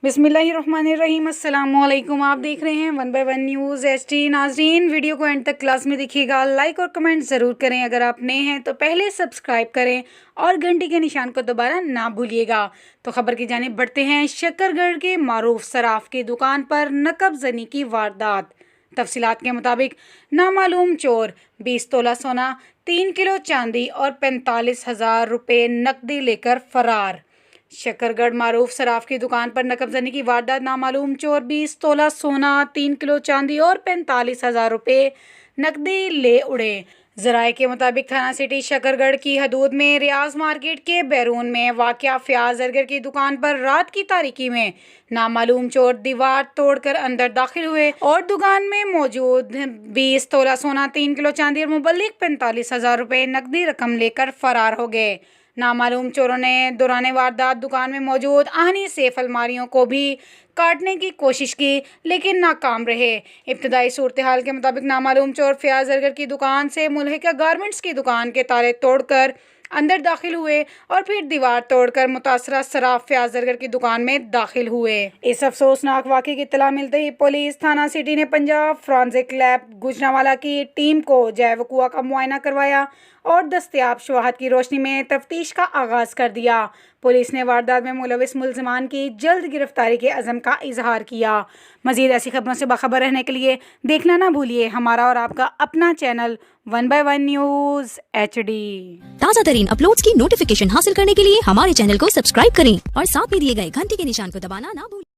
बिस्मिल्लाहिर्रहमानिर्रहीम। अस्सलामुअलैकुम। आप देख रहे हैं 1/1 न्यूज़ HD। नाजरीन, वीडियो को एंड तक क्लास में देखिएगा, लाइक और कमेंट ज़रूर करें। अगर आप नए हैं तो पहले सब्सक्राइब करें और घंटी के निशान को दोबारा ना भूलिएगा। तो खबर की जानिब बढ़ते हैं। शकरगढ़ के मारूफ सराफ की दुकान पर नकब जनी की वारदात। तफसीलात के मुताबिक नामालूम चोर 20 तोला सोना, 3 किलो चांदी और 45,000 रुपये नकदी लेकर फरार। शकरगढ़ मारूफ सराफ की दुकान पर नकबजनी की वारदात। नामालूम चोर 20 तोला सोना, 3 किलो चांदी और 45,000 रुपये नकदी ले उड़े। जराये के मुताबिक थाना सिटी शकरगढ़ की हदूद में रियाज मार्केट के बैरून में वाक़या फयाज अरगर की दुकान पर रात की तारीकी में नामालूम चोर दीवार तोड़कर अंदर दाखिल हुए और दुकान में मौजूद 20 तोला सोना, 3 किलो चांदी और मुबल्लिग 45,000 रुपये नकदी रकम लेकर फरार हो गए। नामालूम चोरों ने दौरान वारदात दुकान में मौजूद आहनी सेफ अलमारियों को भी काटने की कोशिश की, लेकिन नाकाम रहे। इब्तदाई सूरत हाल के मुताबिक नामालूम चोर फयाज अरगर की दुकान से मुल्हिका गारमेंट्स की दुकान के ताले तोड़कर अंदर दाखिल हुए और फिर दीवार तोड़कर मुतासरा सराफ फयाज अरगर की दुकान में दाखिल हुए। इस अफसोसनाक वाक़े की इत्तला मिलते ही पुलिस थाना सिटी ने पंजाब फॉरेंसिक लैब गुजरांवाला की टीम को जय वक़ुआ का मुआयना करवाया और दस्तयाब शवाहद की रोशनी में तफ्तीश का आगाज़ कर दिया। पुलिस ने वारदात में मुलविस मुल्ज़िमान की जल्द गिरफ्तारी के अज़म का इजहार किया। मज़ीद ऐसी खबरों से बाखबर रहने के लिए देखना ना भूलिए हमारा और आपका अपना चैनल 1/1 न्यूज़ HD। ताज़ा तरीन अपलोड्स की नोटिफिकेशन हासिल करने के लिए हमारे चैनल को सब्सक्राइब करें और साथ में दिए गए घंटी के निशान को दबाना ना भूलें।